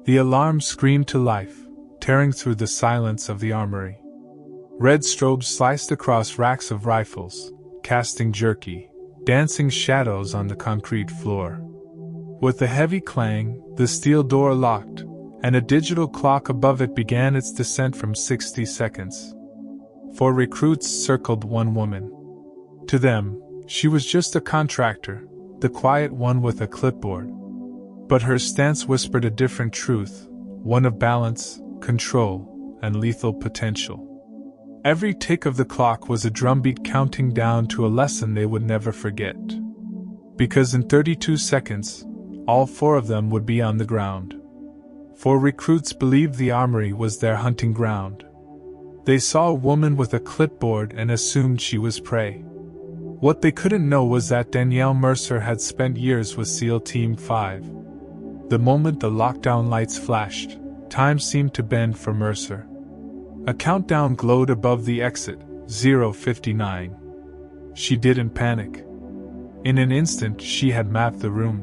The alarm screamed to life, tearing through the silence of the armory. Red strobes sliced across racks of rifles, casting jerky, dancing shadows on the concrete floor. With a heavy clang, the steel door locked, and a digital clock above it began its descent from 60 seconds. 4 recruits circled one woman. To them, she was just a contractor, the quiet one with a clipboard. But her stance whispered a different truth, one of balance, control, and lethal potential. Every tick of the clock was a drumbeat counting down to a lesson they would never forget. Because in 32 seconds, all 4 of them would be on the ground. 4 recruits believed the armory was their hunting ground. They saw a woman with a clipboard and assumed she was prey. What they couldn't know was that Danielle Mercer had spent years with SEAL Team 5. The moment the lockdown lights flashed, time seemed to bend for Mercer. A countdown glowed above the exit, 0:59. She didn't panic. In an instant she had mapped the room.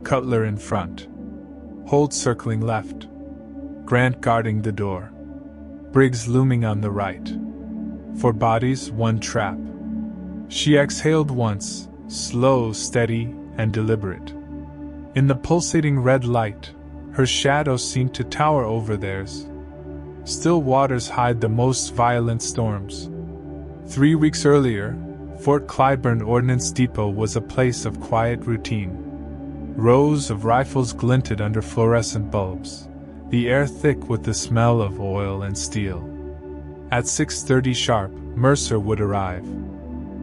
Cutler in front. Holt circling left. Grant guarding the door. Briggs looming on the right. 4 bodies, 1 trap. She exhaled once, slow, steady, and deliberate. In the pulsating red light, her shadow seemed to tower over theirs. Still waters hide the most violent storms. 3 weeks earlier, Fort Clyburn Ordnance Depot was a place of quiet routine. Rows of rifles glinted under fluorescent bulbs, the air thick with the smell of oil and steel. At 6:30 sharp, Mercer would arrive.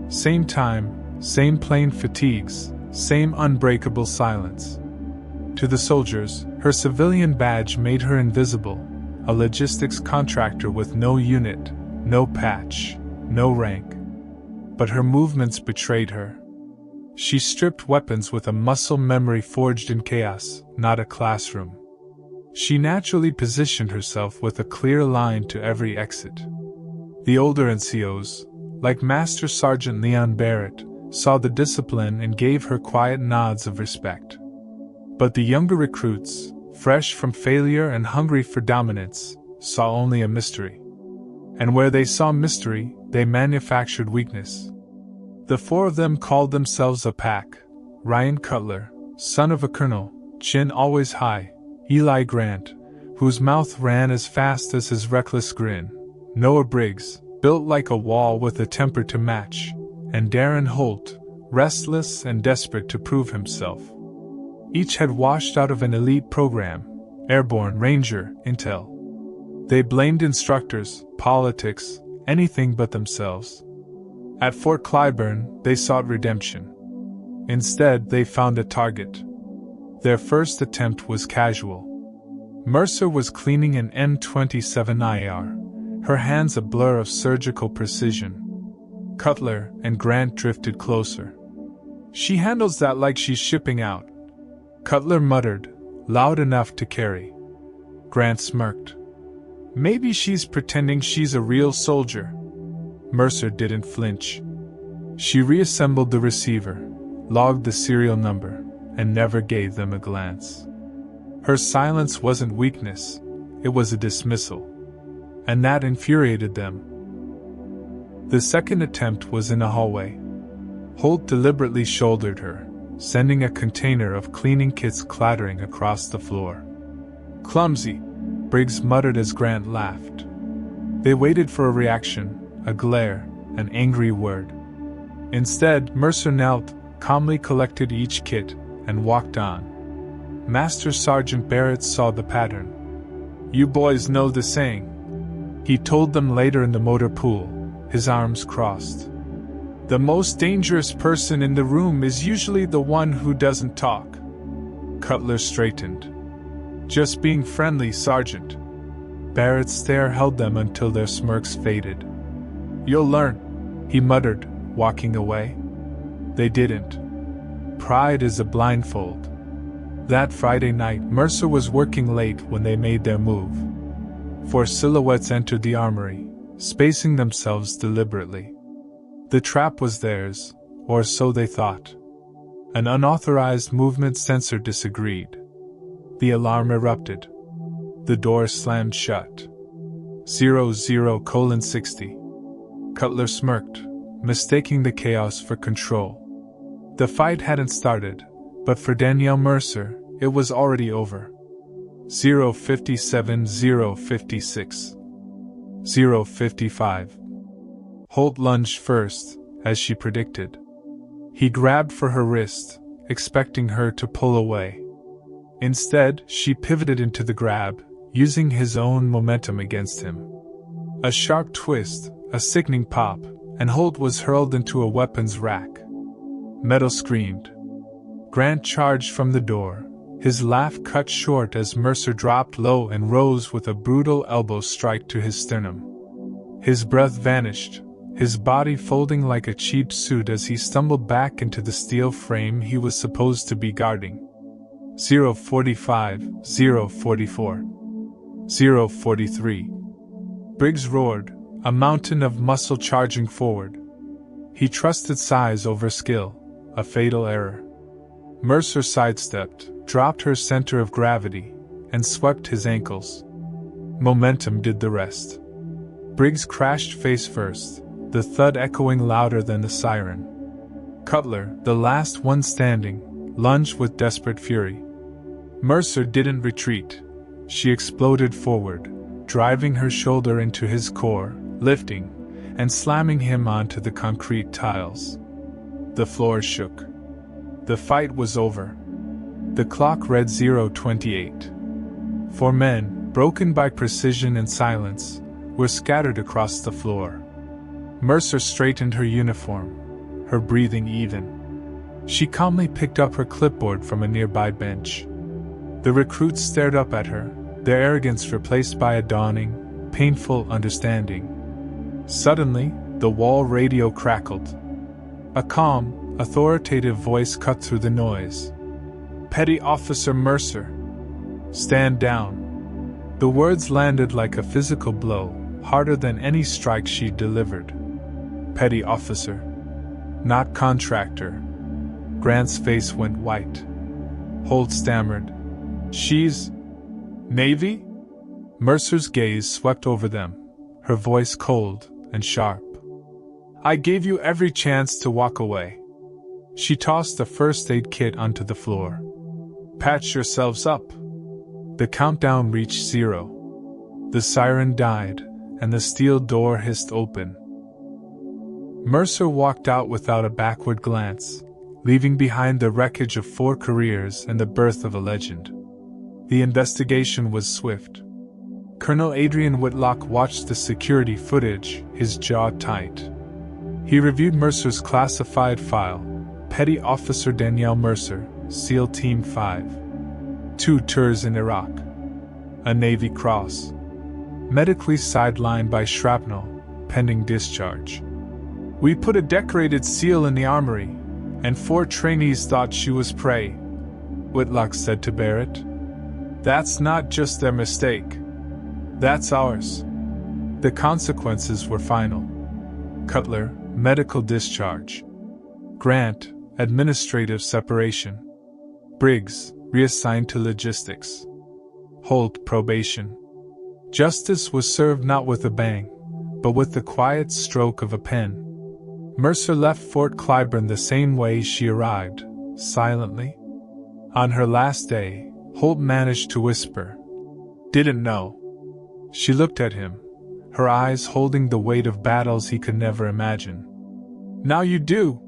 Same time, same plane fatigues, same unbreakable silence. To the soldiers, her civilian badge made her invisible, a logistics contractor with no unit, no patch, no rank. But her movements betrayed her. She stripped weapons with a muscle memory forged in chaos, not a classroom. She naturally positioned herself with a clear line to every exit. The older NCOs, like Master Sergeant Leon Barrett, saw the discipline and gave her quiet nods of respect. But the younger recruits, fresh from failure and hungry for dominance, saw only a mystery. And where they saw mystery, they manufactured weakness. The 4 of them called themselves a pack: Ryan Cutler, son of a colonel, chin always high; Eli Grant, whose mouth ran as fast as his reckless grin; Noah Briggs, built like a wall with a temper to match; and Darren Holt, restless and desperate to prove himself. Each had washed out of an elite program: Airborne, Ranger, Intel. They blamed instructors, politics, anything but themselves. At Fort Clyburn, they sought redemption. Instead, they found a target. Their first attempt was casual. Mercer was cleaning an M27 IR, her hands a blur of surgical precision. Cutler and Grant drifted closer. "She handles that like she's shipping out," Cutler muttered, loud enough to carry. Grant smirked. "Maybe she's pretending she's a real soldier." Mercer didn't flinch. She reassembled the receiver, logged the serial number, and never gave them a glance. Her silence wasn't weakness, it was a dismissal. And that infuriated them. The second attempt was in a hallway. Holt deliberately shouldered her, sending a container of cleaning kits clattering across the floor. "Clumsy," Briggs muttered as Grant laughed. They waited for a reaction, a glare, an angry word. Instead, Mercer knelt, calmly collected each kit, and walked on. Master Sergeant Barrett saw the pattern. "You boys know the saying," he told them later in the motor pool, his arms crossed. "The most dangerous person in the room is usually the one who doesn't talk." Cutler straightened. "Just being friendly, Sergeant." Barrett's stare held them until their smirks faded. "You'll learn," he muttered, walking away. They didn't. Pride is a blindfold. That Friday night, Mercer was working late when they made their move. 4 silhouettes entered the armory, spacing themselves deliberately. The trap was theirs, or so they thought. An unauthorized movement sensor disagreed. The alarm erupted. The door slammed shut. 00:60. Cutler smirked, mistaking the chaos for control. The fight hadn't started, but for Danielle Mercer, it was already over. 0:57, 0:56. 0:55. Holt lunged first, as she predicted. He grabbed for her wrist, expecting her to pull away. Instead, she pivoted into the grab, using his own momentum against him. A sharp twist, a sickening pop, and Holt was hurled into a weapons rack. Metal screamed. Grant charged from the door, his laugh cut short as Mercer dropped low and rose with a brutal elbow strike to his sternum. His breath vanished, his body folding like a cheap suit as he stumbled back into the steel frame he was supposed to be guarding. 0:45, 0:44. 0:43. Briggs roared, a mountain of muscle charging forward. He trusted size over skill, a fatal error. Mercer sidestepped, dropped her center of gravity, and swept his ankles. Momentum did the rest. Briggs crashed face first, the thud echoing louder than the siren. Cutler, the last one standing, lunged with desperate fury. Mercer didn't retreat. She exploded forward, driving her shoulder into his core, lifting, and slamming him onto the concrete tiles. The floor shook. The fight was over. The clock read 0:28. Four men, broken by precision and silence, were scattered across the floor. Mercer straightened her uniform, her breathing even. She calmly picked up her clipboard from a nearby bench. The recruits stared up at her, their arrogance replaced by a dawning, painful understanding. Suddenly, the wall radio crackled. A calm, authoritative voice cut through the noise. "Petty Officer Mercer, stand down." The words landed like a physical blow, harder than any strike she'd delivered. Petty Officer, not contractor. Grant's face went white. Holt stammered, "She's Navy?" Mercer's gaze swept over them, her voice cold and sharp. "I gave you every chance to walk away." She tossed the first aid kit onto the floor. "Patch yourselves up." The countdown reached 0. The siren died, and the steel door hissed open. Mercer walked out without a backward glance, leaving behind the wreckage of 4 careers and the birth of a legend. The investigation was swift. Colonel Adrian Whitlock watched the security footage, his jaw tight. He reviewed Mercer's classified file: Petty Officer Danielle Mercer, SEAL Team 5. 2 tours in Iraq. A Navy Cross. Medically sidelined by shrapnel, pending discharge. "We put a decorated SEAL in the armory, and 4 trainees thought she was prey," Whitlock said to Barrett. "That's not just their mistake. That's ours." The consequences were final. Cutler, medical discharge. Grant, administrative separation. Briggs, reassigned to logistics. Holt, probation. Justice was served not with a bang, but with the quiet stroke of a pen. Mercer left Fort Clyburn the same way she arrived, silently. On her last day, Holt managed to whisper, "Didn't know." She looked at him, her eyes holding the weight of battles he could never imagine. "Now you do,"